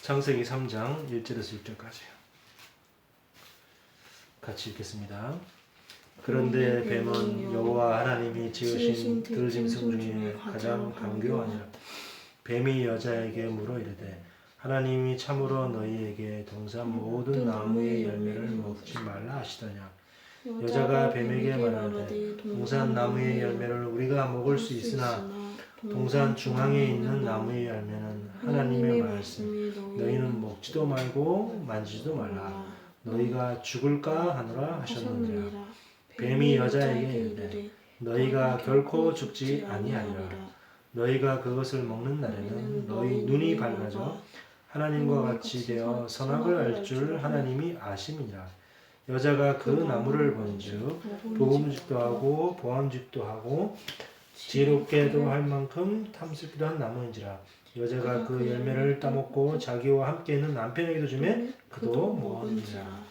창세기 3장 1절에서 6절까지 같이 읽겠습니다. 그런데 뱀은 여호와 하나님이 지으신 들짐승 중에 가장 강교하니라. 뱀이 여자에게 물어 이르되 하나님이 참으로 너희에게 동산 모든 나무의 열매를 먹지 말라 하시더냐. 여자가 뱀에게 말하되 동산 나무의 열매를 우리가 먹을 수 있으나 동산 중앙에 있는 나무의 열매는 하나님의 말씀 너희는 먹지도 말고 만지지도 말라 너희가 죽을까 하노라 하셨느니라. 뱀이 여자에게 이르되 너희가 결코 죽지 아니하리라. 너희가 그것을 먹는 날에는 너희 눈이 밝아져 하나님과 같이 되어 선악을 알 줄 하나님이 아심이니라. 여자가 그 나무를 본즉 먹음직도 하고 보암직도 하고 지혜롭게도 할 만큼 탐스럽기도 한 나무인지라. 여자가 그 열매를 따먹고 자기와 함께 있는 남편에게도 주매 그도 먹었느니라.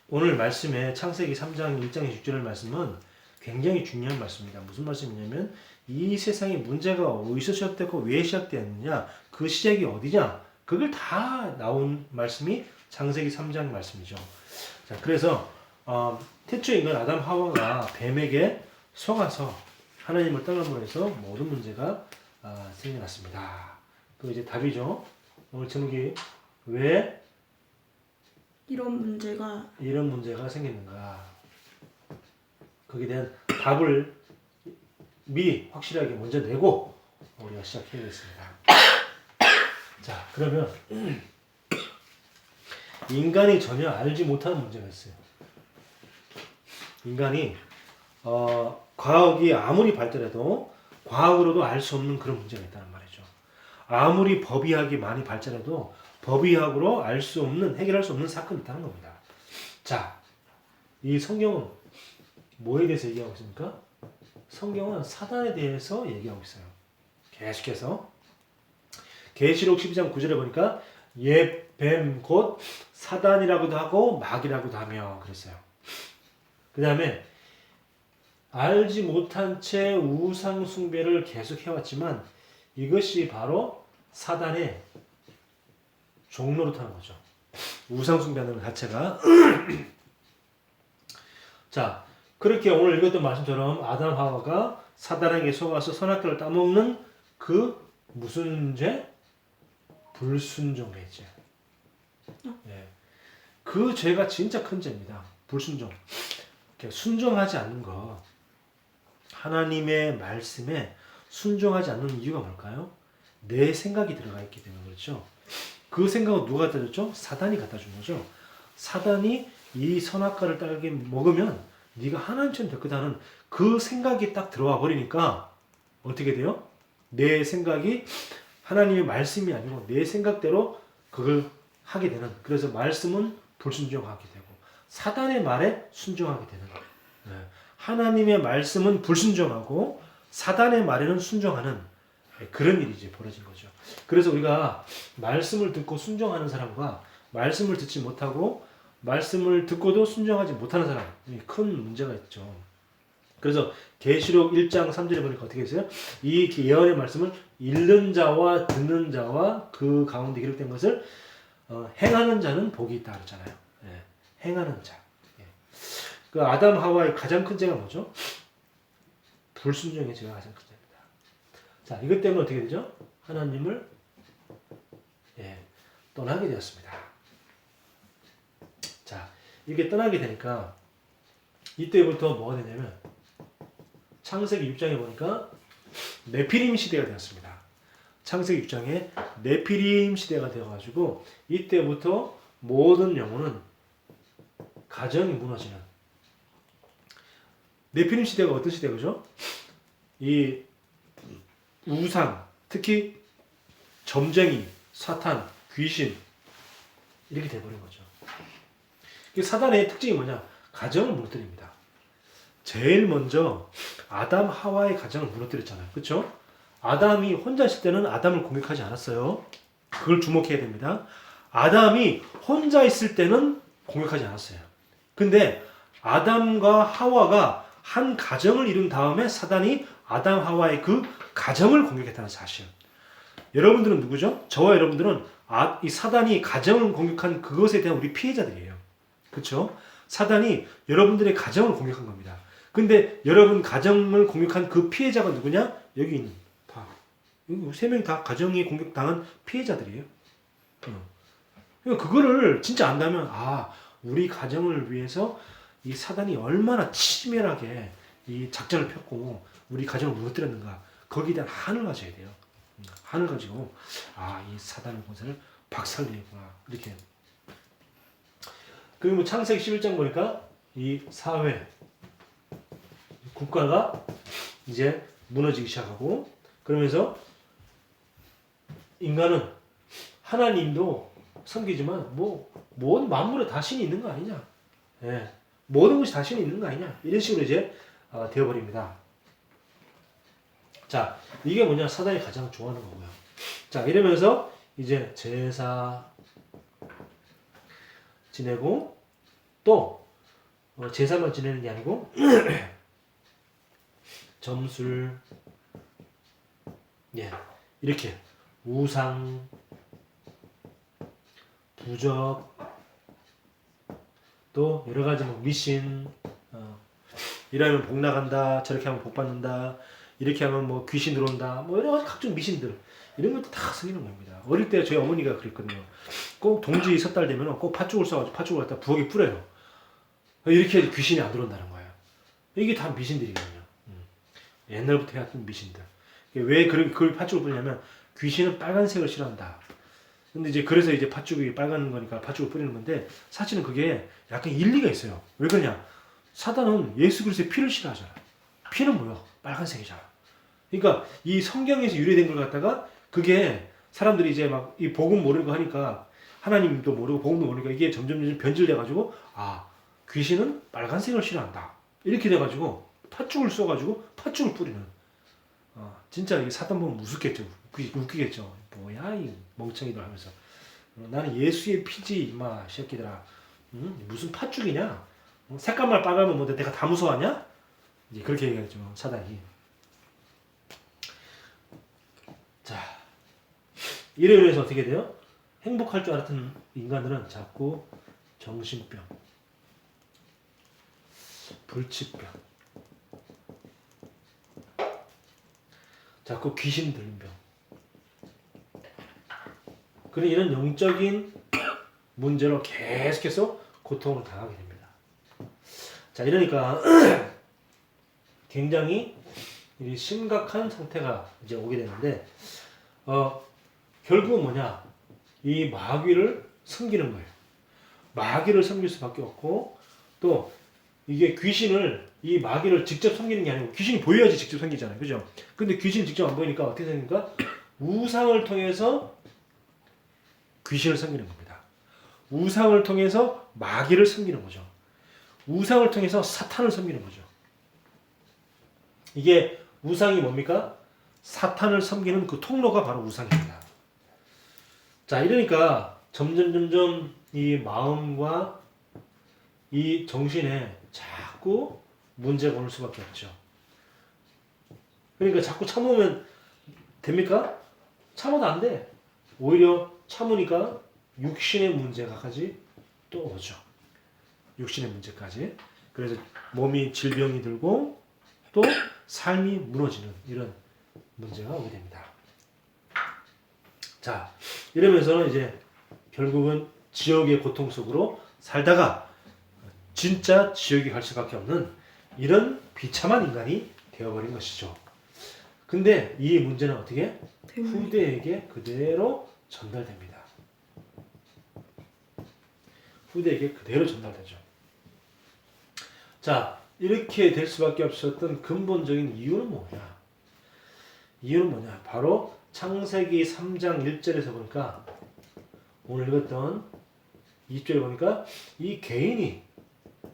오늘 말씀에 창세기 3장 1장 6절 말씀은 굉장히 중요한 말씀입니다. 무슨 말씀이냐면 이 세상의 문제가 어디서 시작됐고 왜 시작되었느냐, 그 시작이 어디냐, 그걸 다 나온 말씀이 창세기 3장 말씀이죠. 자, 그래서 태초 인간 아담 하와가 뱀에게 속아서 하나님을 떠남으로 해서 모든 문제가 생겨났습니다. 그 이제 답이죠. 오늘 제목이 왜 이런 문제가 생기는가. 거기에 대한 답을 미리 확실하게 먼저 내고 우리가 시작해야겠습니다. 자, 그러면 인간이 전혀 알지 못하는 문제가 있어요. 인간이 과학이 아무리 발달해도 과학으로도 알 수 없는 그런 문제가 있다는 말이죠. 아무리 법의학이 많이 발전해도 법의학으로 알 수 없는, 해결할 수 없는 사건이 있다는 겁니다. 자, 이 성경은 뭐에 대해서 얘기하고 있습니까? 성경은 사단에 대해서 얘기하고 있어요. 계속해서 계시록 12장 9절에 보니까 옛 뱀 곧 사단이라고도 하고 마귀라고도 하며 그랬어요. 그 다음에 알지 못한 채 우상 숭배를 계속 해왔지만 이것이 바로 사단의 종로로 타는 거죠. 우상 숭배하는 것 자체가. 자, 그렇게 오늘 읽었던 말씀처럼 아담 하와가 사단에게 속아서 선악과를 따먹는 그 무슨 죄? 불순종의 죄. 예. 그 죄가 진짜 큰 죄입니다. 불순종. 순종하지 않는 것. 하나님의 말씀에 순종하지 않는 이유가 뭘까요? 내 생각이 들어가 있기 때문에 그렇죠. 그 생각은 누가 갖다 줬죠? 사단이 갖다 준 거죠. 사단이 이 선악과를 딸게 먹으면 네가 하나님처럼 될 거다는 그 생각이 딱 들어와 버리니까 어떻게 돼요? 내 생각이 하나님의 말씀이 아니고 내 생각대로 그걸 하게 되는, 그래서 말씀은 불순종하게 되고 사단의 말에 순종하게 되는 거예요. 네. 하나님의 말씀은 불순종하고 사단의 말에는 순종하는 그런 일이 이제 벌어진 거죠. 그래서 우리가 말씀을 듣고 순종하는 사람과 말씀을 듣지 못하고 말씀을 듣고도 순종하지 못하는 사람이 큰 문제가 있죠. 그래서 계시록 1장 3절에 보니까 어떻게 했어요? 이 예언의 말씀을 읽는 자와 듣는 자와 그 가운데 기록된 것을 행하는 자는 복이 있다 그랬잖아요. 예, 행하는 자. 예. 그 아담 하와의 가장 큰 죄가 뭐죠? 불순종의 죄가 가장 큰 죄입니다. 자, 이것 때문에 어떻게 되죠? 하나님을 떠나게 되었습니다. 자, 이렇게 떠나게 되니까 이때부터 뭐가 되냐면 창세기 6장에 보니까 네피림 시대가 되었습니다. 창세기 6장에 네피림 시대가 되어가지고 이때부터 모든 영혼은 가정이 무너지는, 네피림 시대가 어떤 시대죠? 이 우상, 특히 점쟁이, 사탄, 귀신 이렇게 돼버린 거죠. 사단의 특징이 뭐냐? 가정을 무너뜨립니다. 제일 먼저 아담 하와의 가정을 무너뜨렸잖아요. 그렇죠? 아담이 혼자 있을 때는 아담을 공격하지 않았어요. 그걸 주목해야 됩니다. 아담이 혼자 있을 때는 공격하지 않았어요. 근데 아담과 하와가 한 가정을 이룬 다음에 사단이 아담 하와의 그 가정을 공격했다는 사실. 여러분들은 누구죠? 저와 여러분들은 이 사단이 가정을 공격한 그것에 대한 우리 피해자들이에요. 그렇죠? 사단이 여러분들의 가정을 공격한 겁니다. 근데 여러분 가정을 공격한 그 피해자가 누구냐? 여기 있는 다. 세 명이 다 가정이 공격당한 피해자들이에요. 그러니까 그거를 진짜 안다면 우리 가정을 위해서 이 사단이 얼마나 치밀하게 이 작전을 폈고 우리 가정을 무너뜨렸는가 거기에 대한 한을 가져야 돼요. 한을 가지고 이 사단의 권세를 박살내구나 이렇게. 그리고 뭐 창세기 11장 보니까 이 사회 국가가 이제 무너지기 시작하고 그러면서 인간은 하나님도 섬기지만 모든 만물에 다 신이 있는 거 아니냐? 예, 모든 것이 다 신이 있는 거 아니냐? 이런 식으로 이제 되어버립니다. 자, 이게 뭐냐? 사단이 가장 좋아하는 거고요. 자, 이러면서 이제 제사 지내고 또 제사만 지내는 게 아니고 점술, 이렇게 우상, 부적, 또 여러 가지 뭐 미신, 이러면 복 나간다, 저렇게 하면 복 받는다, 이렇게 하면 뭐 귀신 들어온다, 뭐 여러 가지 각종 미신들 이런 것도 다 생기는 겁니다. 어릴 때 저희 어머니가 그랬거든요. 꼭 동지 섣달 되면 꼭 팥죽을 써가지고 팥죽을 갖다 부엌에 뿌려요. 이렇게 해도 귀신이 안 들어온다는 거예요. 이게 다 미신들이거든요. 옛날부터 해왔던 미신들. 왜 그걸 팥죽을 뿌리냐면 귀신은 빨간색을 싫어한다. 근데 이제 그래서 이제 팥죽이 빨간 거니까 팥죽을 뿌리는 건데 사실은 그게 약간 일리가 있어요. 왜 그러냐? 사단은 예수 그리스도의 피를 싫어하잖아. 피는 뭐야? 빨간색이잖아. 그러니까 이 성경에서 유래된 걸 갖다가 그게 사람들이 이제 막 이 복음 모르고 하니까 하나님도 모르고 복음도 모르니까 이게 점점 변질돼 가지고 귀신은 빨간색을 싫어한다. 이렇게 돼 가지고 팥죽을 써 가지고 팥죽을 뿌리는. 진짜 이게 사단 보면 무섭겠죠. 웃기겠죠. 뭐야 이 멍청이들 하면서. 나는 예수의 피지 이마 새끼들아. 무슨 팥죽이냐? 색깔만 빨가면 뭐 내가 다 무서워하냐? 이제 그렇게 얘기하죠 사단이. 자, 이로 인해서 어떻게 돼요? 행복할 줄 알았던 인간들은 자꾸 정신병, 불치병, 자꾸 귀신 들린 병. 그런 이런 영적인 문제로 계속해서 고통을 당하게 됩니다. 자, 이러니까 굉장히 심각한 상태가 이제 오게 되는데, 결국은 뭐냐? 이 마귀를 섬기는 거예요. 마귀를 섬길 수밖에 없고, 또 이게 귀신을, 이 마귀를 직접 섬기는 게 아니고 귀신이 보여야지 직접 섬기잖아요. 그죠? 근데 귀신이 직접 안 보이니까 어떻게 되니까 우상을 통해서 귀신을 섬기는 겁니다. 우상을 통해서 마귀를 섬기는 거죠. 우상을 통해서 사탄을 섬기는 거죠. 이게 우상이 뭡니까? 사탄을 섬기는 그 통로가 바로 우상입니다. 자, 이러니까 점점 이 마음과 이 정신에 자꾸 문제가 올 수밖에 없죠. 그러니까 자꾸 참으면 됩니까? 참아도 안 돼. 오히려 참으니까 육신의 문제가까지 또 오죠. 육신의 문제까지. 그래서 몸이 질병이 들고 또 삶이 무너지는 이런 문제가 오게 됩니다. 자, 이러면서는 이제 결국은 지옥의 고통 속으로 살다가 진짜 지옥에 갈 수밖에 없는 이런 비참한 인간이 되어버린 것이죠. 근데 이 문제는 어떻게? 후대에게 그대로 전달됩니다. 후대에게 그대로 전달되죠. 자, 이렇게 될 수밖에 없었던 근본적인 이유는 뭐냐? 이유는 뭐냐? 바로 창세기 3장 1절에서 보니까 오늘 읽었던 2절에 보니까 이 개인이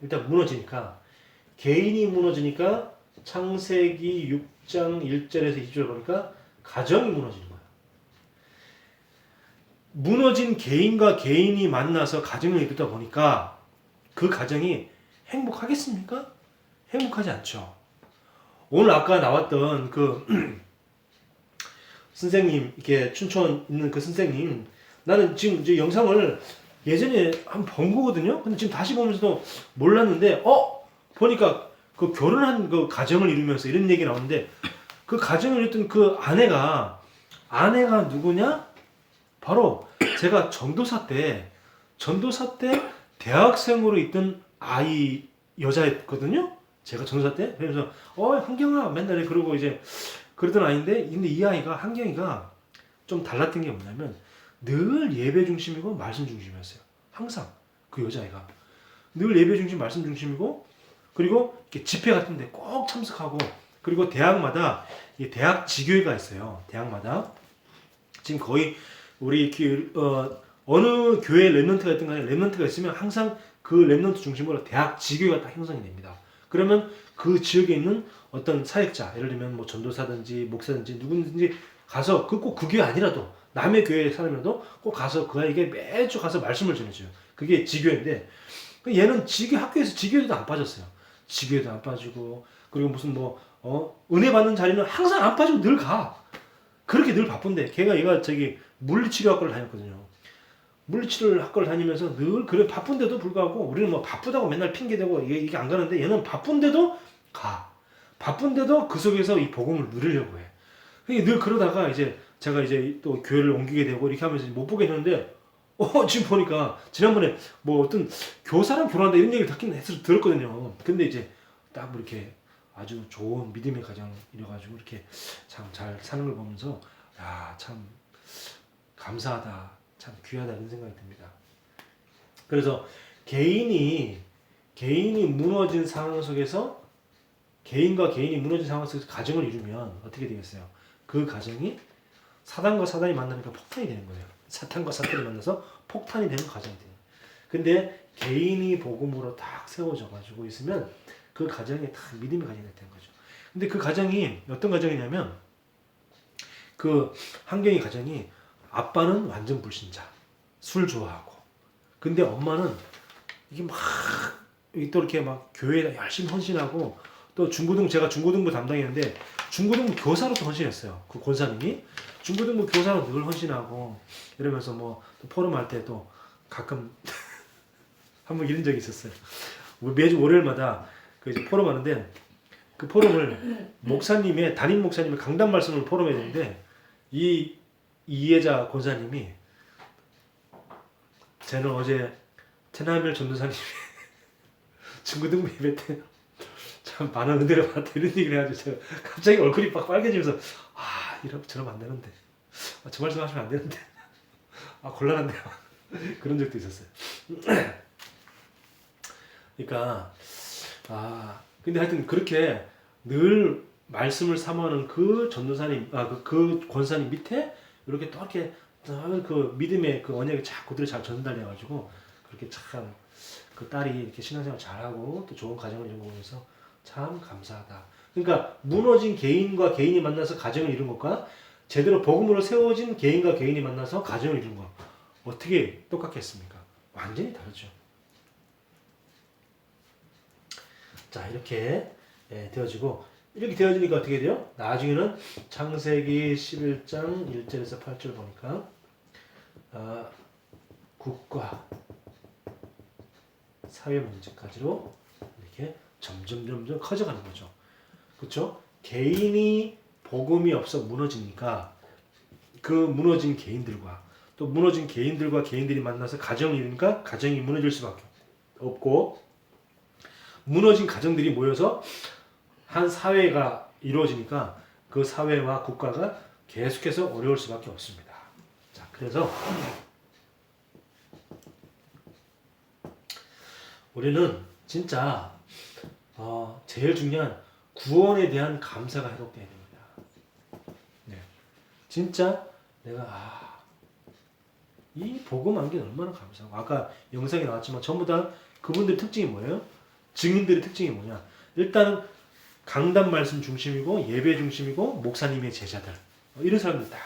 일단 무너지니까 창세기 6장 1절에서 2절 보니까 가정이 무너지는 거야. 무너진 개인과 개인이 만나서 가정을 이루다 보니까 그 가정이 행복하겠습니까? 행복하지 않죠. 오늘 아까 나왔던 그 선생님, 이렇게 춘천 있는 그 선생님, 나는 지금 이제 영상을 예전에 한 번 거거든요. 근데 지금 다시 보면서도 몰랐는데, 보니까 그 결혼한 그 가정을 이루면서 이런 얘기 나오는데, 그 가정을 이뤘던 그 아내가 누구냐? 바로 제가 전도사 때 대학생으로 있던 아이 여자였거든요. 제가 전도사 때. 그래서 한경아 맨날 그러고 이제 그러던 아이인데, 근데 이 아이가 한경이가 좀 달랐던 게 뭐냐면 늘 예배 중심이고 말씀 중심이었어요. 항상 그 여자아이가 늘 예배 중심, 말씀 중심이고, 그리고 이렇게 집회 같은데 꼭 참석하고, 그리고 대학마다 이 대학 지교회가 있어요. 대학마다 지금 거의 우리 어느 교회 랩런트가 있든 간에 랩런트가 있으면 항상 그 랩런트 중심으로 대학 지교회가 딱 형성이 됩니다. 그러면 그 지역에 있는 어떤 사역자, 예를 들면 뭐 전도사든지 목사든지 누구든지 가서 꼭 그 교회 아니라도 남의 교회 사람이라도 꼭 가서 그 아이에게 매주 가서 말씀을 전해줘요. 그게 지교회인데, 얘는 학교에서 지교회도 안 빠졌어요. 지교회도 안 빠지고, 그리고 무슨 은혜 받는 자리는 항상 안 빠지고 늘 가. 그렇게 늘 바쁜데, 얘가 저기 물리치료학과를 다녔거든요. 물리치료학과를 다니면서 늘 그래 바쁜데도 불구하고, 우리는 뭐 바쁘다고 맨날 핑계대고 이게 안 가는데, 얘는 바쁜데도 가. 바쁜데도 그 속에서 이 복음을 누리려고 해. 늘 그러다가 이제 제가 이제 또 교회를 옮기게 되고 이렇게 하면서 못 보게 되는데, 지금 보니까 지난번에 뭐 어떤 교사랑 결혼한다 이런 얘기를 들었거든요. 근데 이제 딱 이렇게 아주 좋은 믿음의 가정 이래가지고 이렇게 참 잘 사는 걸 보면서, 야, 참 감사하다, 참 귀하다 이런 생각이 듭니다. 그래서 개인이 무너진 상황 속에서, 개인과 개인이 무너진 상황 속에서 가정을 이루면 어떻게 되겠어요? 그 가정이 사단과 사단이 만나니까 폭탄이 되는 거예요. 사탄과 사탄이 만나서 폭탄이 되는 가정이 돼요. 근데 개인이 복음으로 딱 세워져 가지고 있으면 그 가정이 다 믿음의 가정이 되는 거죠. 근데 그 가정이 어떤 가정이냐면, 그 한경이 가정이 아빠는 완전 불신자, 술 좋아하고, 근데 엄마는 이게 막 또 이렇게 막 교회에 열심히 헌신하고, 또 제가 중고등부 담당했는데 중고등부 교사로도 헌신했어요. 그 권사님이 중고등부 교사로 늘 헌신하고 이러면서 뭐 또 포럼할 때 또 가끔 한번 이런 적이 있었어요. 매주 월요일마다 그 이제 포럼하는데, 그 포럼을 담임 목사님의 강단 말씀을 포럼해야 되는데, 이예자 권사님이, 저는 어제 테나멜 전도사님이 중고등부 예배 때 참 많은 은혜를 받았다 이런 얘기를 해가지고 제가 갑자기 얼굴이 막 빨개지면서, 저러면 안 되는데, 저 말씀 하시면 안 되는데, 곤란한데요. 그런 적도 있었어요. 그러니까 근데 하여튼 그렇게 늘 말씀을 사모하는 그 전도사님, 그 권사님 밑에 이렇게 또 이렇게 그 믿음의 그 언약이 자꾸 그대로 잘 전달돼가지고, 그렇게 참 그 딸이 이렇게 신앙생활 잘하고 또 좋은 가정을 이룬 거 보면서 참 감사하다. 그러니까 무너진 개인과 개인이 만나서 가정을 이룬 것과 제대로 복음으로 세워진 개인과 개인이 만나서 가정을 이룬 것, 어떻게 똑같겠습니까? 완전히 다르죠. 자, 이렇게 되어지고, 이렇게 되어지니까 어떻게 돼요? 나중에는 창세기 11장 1절에서 8절 보니까 국가, 사회 문제까지로 이렇게 점점 커져가는 거죠. 그렇죠? 개인이 복음이 없어 무너지니까 그 무너진 개인들과 또 무너진 개인들과 개인들이 만나서 가정을 이루니까 가정이 무너질 수밖에 없고, 무너진 가정들이 모여서 한 사회가 이루어지니까 그 사회와 국가가 계속해서 어려울 수밖에 없습니다. 자, 그래서 우리는 진짜 제일 중요한 구원에 대한 감사가 회복돼야 됩니다. 네. 진짜 내가 이 복음 안게 얼마나 감사하고, 아까 영상에 나왔지만 전부 다 그분들 특징이 뭐예요? 증인들의 특징이 뭐냐? 일단은 강단 말씀 중심이고 예배 중심이고 목사님의 제자들, 이런 사람들 다.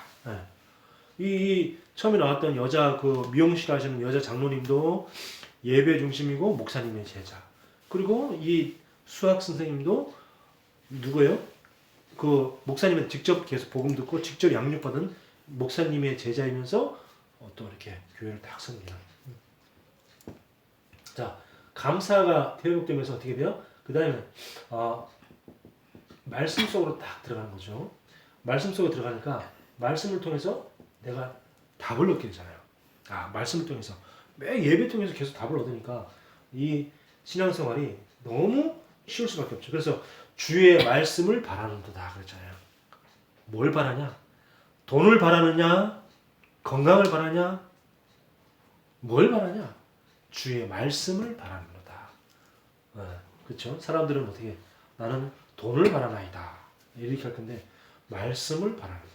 이 처음에 나왔던 여자 그 미용실 하시는 여자 장로님도 예배 중심이고 목사님의 제자. 그리고 이 수학 선생님도 누구예요? 그 목사님은 직접 계속 복음 듣고 직접 양육받은 목사님의 제자이면서 또 이렇게 교회를 딱 섬기는. 자, 감사가 회복되면서 어떻게 돼요? 그 다음에 말씀 속으로 딱 들어가는 거죠. 말씀 속으로 들어가니까 말씀을 통해서 내가 답을 얻게 되잖아요. 말씀을 통해서 매 예배 통해서 계속 답을 얻으니까 이 신앙생활이 너무 쉬울 수밖에 없죠. 그래서 주의 말씀을 바라는도다 그랬잖아요. 뭘 바라냐? 돈을 바라느냐? 건강을 바라냐? 뭘 바라냐? 주의 말씀을 바라는도다. 그렇죠? 사람들은 어떻게 나는 돈을 바라나이다 이렇게 할 건데 말씀을 바라는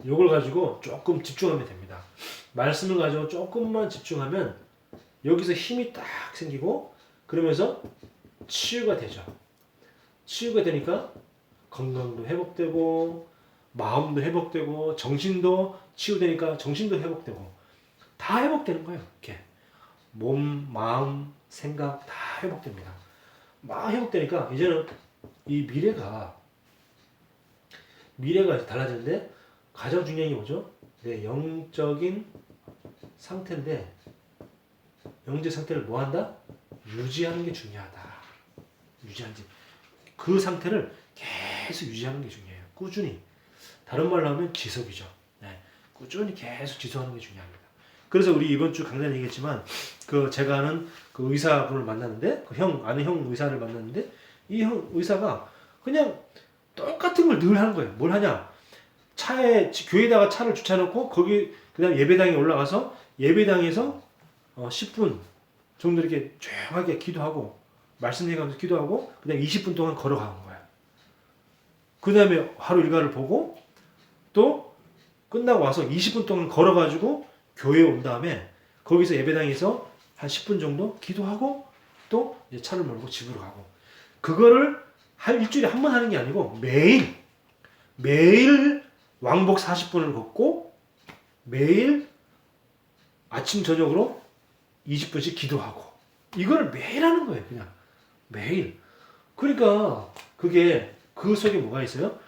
요걸 가지고 조금 집중하면 됩니다. 말씀을 가지고 조금만 집중하면 여기서 힘이 딱 생기고 그러면서 치유가 되죠. 치유가 되니까 건강도 회복되고 마음도 회복되고 정신도 치유되니까 정신도 회복되고 다 회복되는 거예요. 이렇게 몸, 마음, 생각 다 회복됩니다. 막 회복되니까 이제는 이 미래가 달라지는데 가장 중요한 게 뭐죠? 내 영적인 상태인데 영적 상태를 뭐 한다? 유지하는 게 중요하다. 유지하는지 그 상태를 계속 유지하는 게 중요해요. 꾸준히. 다른 말로 하면 지속이죠. 네. 꾸준히 계속 지속하는 게 중요합니다. 그래서 우리 이번 주 강단에 얘기했지만 그 제가 아는 그 의사분을 만났는데 아는 형 의사를 만났는데 이 형 의사가 그냥 똑같은 걸 늘 하는 거예요. 뭘 하냐? 교회에다가 차를 주차해놓고 거기 그다음 예배당에 올라가서 예배당에서 10분 정도 이렇게 조용하게 기도하고 말씀 얘기하면서 기도하고 그다음 20분 동안 걸어가는 거야. 그다음에 하루 일과를 보고 또 끝나고 와서 20분 동안 걸어가지고 교회에 온 다음에 거기서 예배당에서 한 10분 정도 기도하고 또 이제 차를 몰고 집으로 가고 그거를 일주일에 한 번 하는 게 아니고 매일 왕복 40분을 걷고 매일 아침 저녁으로 20분씩 기도하고 이걸 매일 하는 거예요. 그냥 매일. 그러니까 그게 그 속에 뭐가 있어요?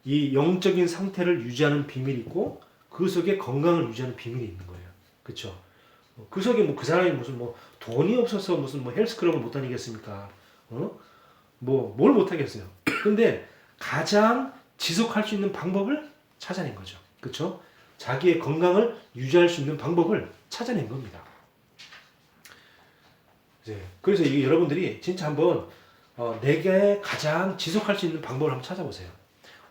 이 영적인 상태를 유지하는 비밀이 있고 그 속에 건강을 유지하는 비밀이 있는 거예요. 그렇죠? 그 속에 뭐 그 사람이 무슨 뭐 돈이 없어서 무슨 뭐 헬스클럽을 못 다니겠습니까? 뭘 못 하겠어요. 근데 가장 지속할 수 있는 방법을 찾아낸 거죠. 그렇죠? 자기의 건강을 유지할 수 있는 방법을 찾아낸 겁니다. 그래서 이게 여러분들이 진짜 한번 내게 가장 지속할 수 있는 방법을 한번 찾아보세요.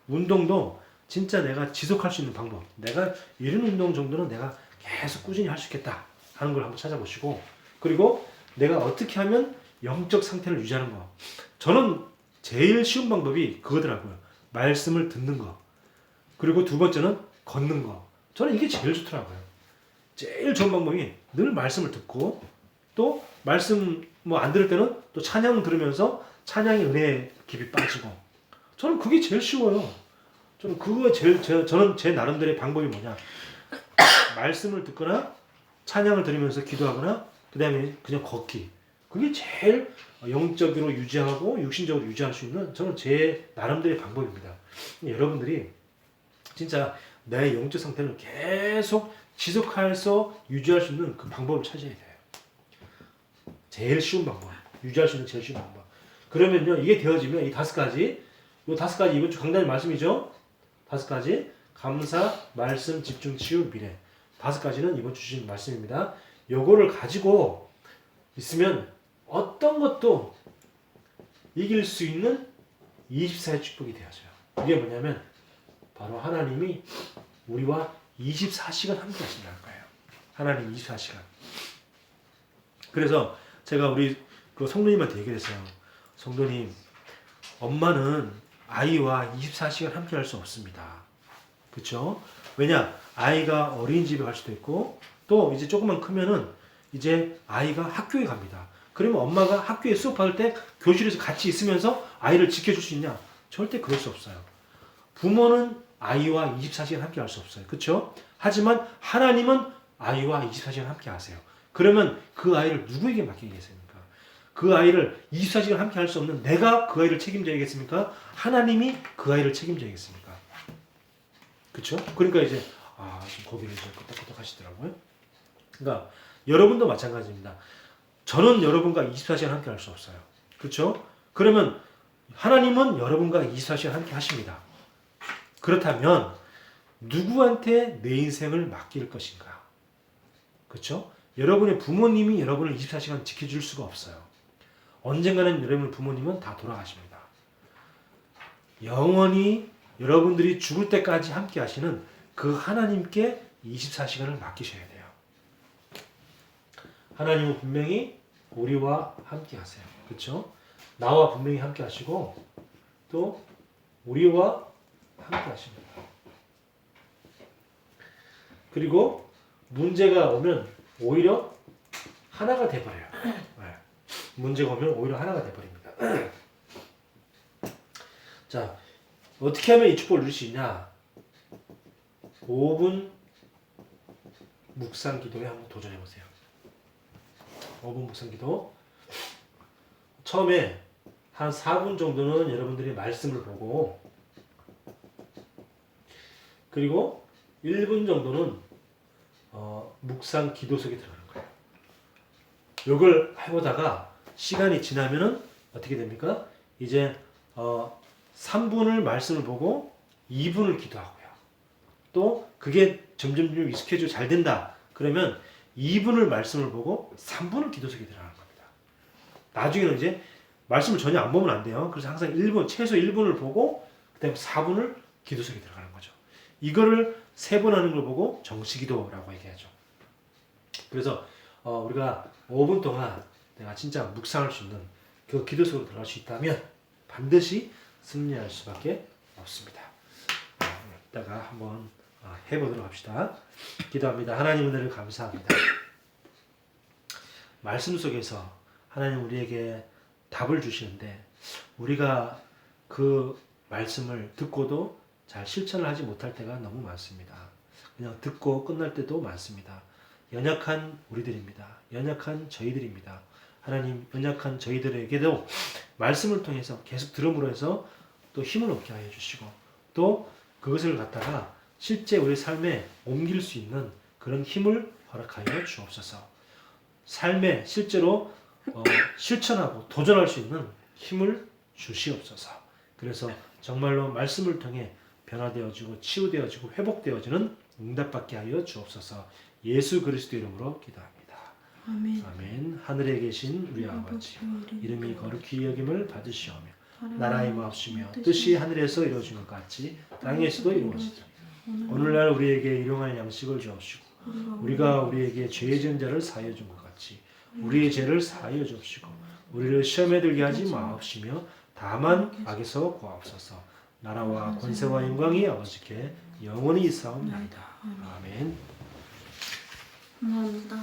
운동도 진짜 내가 지속할 수 있는 방법, 내가 이런 운동 정도는 내가 계속 꾸준히 할 수 있겠다 하는 걸 한번 찾아보시고 그리고 내가 어떻게 하면 영적 상태를 유지하는 거. 저는 제일 쉬운 방법이 그거더라고요. 말씀을 듣는 거. 그리고 두 번째는 걷는 거. 저는 이게 제일 좋더라고요. 제일 좋은 방법이 늘 말씀을 듣고 또 말씀 뭐 안 들을 때는 또 찬양 들으면서 찬양의 은혜에 깊이 빠지고 저는 그게 제일 쉬워요. 저는 그거 저는 제 나름대로의 방법이 뭐냐 말씀을 듣거나 찬양을 들으면서 기도하거나 그 다음에 그냥 걷기 그게 제일 영적으로 유지하고 육신적으로 유지할 수 있는 저는 제 나름대로의 방법입니다. 여러분들이 진짜 내 영적 상태를 계속 지속해서 유지할 수 있는 그 방법을 찾아야 돼요. 제일 쉬운 방법. 유지할 수 있는 제일 쉬운 방법. 그러면요, 이게 되어지면 이 5가지, 이번 주 강단의 말씀이죠. 5가지. 감사, 말씀, 집중, 치유, 미래. 5가지는 이번 주 주신 말씀입니다. 요거를 가지고 있으면 어떤 것도 이길 수 있는 24의 축복이 되어져요. 이게 뭐냐면 바로 하나님이 우리와 24시간 함께 하신다는 거예요. 하나님 24시간. 그래서 제가 우리 그 성도님한테 얘기를 했어요. 성도님, 엄마는 아이와 24시간 함께 할 수 없습니다. 그렇죠? 왜냐? 아이가 어린이집에 갈 수도 있고 또 이제 조금만 크면은 이제 아이가 학교에 갑니다. 그러면 엄마가 학교에 수업할 때 교실에서 같이 있으면서 아이를 지켜줄 수 있냐? 절대 그럴 수 없어요. 부모는 아이와 24시간 함께 할 수 없어요. 그렇죠? 하지만 하나님은 아이와 24시간 함께 하세요. 그러면 그 아이를 누구에게 맡기겠습니까? 그 아이를 24시간 함께 할 수 없는 내가 그 아이를 책임져야겠습니까? 하나님이 그 아이를 책임져야겠습니까? 그렇죠? 그러니까 이제 좀 고개를 이제 끄덕끄덕 하시더라고요. 그러니까 여러분도 마찬가지입니다. 저는 여러분과 24시간 함께 할 수 없어요. 그렇죠? 그러면 하나님은 여러분과 24시간 함께 하십니다. 그렇다면 누구한테 내 인생을 맡길 것인가? 그렇죠? 여러분의 부모님이 여러분을 24시간 지켜줄 수가 없어요. 언젠가는 여러분의 부모님은 다 돌아가십니다. 영원히 여러분들이 죽을 때까지 함께 하시는 그 하나님께 24시간을 맡기셔야 돼요. 하나님은 분명히 우리와 함께 하세요. 그렇죠? 나와 분명히 함께 하시고 또 우리와 함께 하십니다. 그리고 문제가 오면 오히려 하나가 돼버려요. 네. 문제가 오면 오히려 하나가 돼버립니다. 자, 어떻게 하면 이 축복을 누릴 수 있냐? 5분 묵상 기도에 한번 도전해 보세요. 5분 묵상 기도. 처음에 한 4분 정도는 여러분들이 말씀을 보고 그리고 1분 정도는 묵상 기도 속에 들어가는 거예요. 이걸 해보다가 시간이 지나면은 어떻게 됩니까? 이제 3분을 말씀을 보고 2분을 기도하고요. 또 그게 점점 익숙해지고 잘 된다. 그러면 2분을 말씀을 보고 3분을 기도 속에 들어가는 겁니다. 나중에는 이제 말씀을 전혀 안 보면 안 돼요. 그래서 항상 1분, 최소 1분을 보고 그다음에 4분을 기도 속에 들어가는 거죠. 이거를 3번 하는 걸 보고 정시기도라고 얘기하죠. 그래서 우리가 5분 동안 내가 진짜 묵상할 수 있는 그 기도 속으로 들어갈 수 있다면 반드시 승리할 수밖에 없습니다. 이따가 한번 해보도록 합시다. 기도합니다. 하나님 은혜를 감사합니다. 말씀 속에서 하나님 우리에게 답을 주시는데 우리가 그 말씀을 듣고도 잘 실천을 하지 못할 때가 너무 많습니다. 그냥 듣고 끝날 때도 많습니다. 연약한 우리들입니다. 연약한 저희들입니다. 하나님 연약한 저희들에게도 말씀을 통해서 계속 들음으로 해서 또 힘을 얻게 하여 주시고 또 그것을 갖다가 실제 우리 삶에 옮길 수 있는 그런 힘을 허락하여 주옵소서. 삶에 실제로 실천하고 도전할 수 있는 힘을 주시옵소서. 그래서 정말로 말씀을 통해 변화되어지고 치유되어지고 회복되어지는 응답받게 하여 주옵소서. 예수 그리스도 이름으로 기도합니다. 아멘. 아멘. 하늘에 계신 우리 아버지 이름이 거룩히 여김을 받으시오며 나라의 마옵시며 뜻이 하늘에서 이루어진 것 같이 땅에서도 이루어지리라. 오늘날 우리에게 일용할 양식을 주옵시고 우리가 우리에게 죄 지은 자를 사하여 준 것 같이 우리의 죄를 사하여 주옵시고 우리를 시험에 들게 하지 마옵시며 다만 악에서 구하옵소서. 나라와 권세와 영광이 아버지께 영원히 있사옵나이다. 아멘. 감사합니다.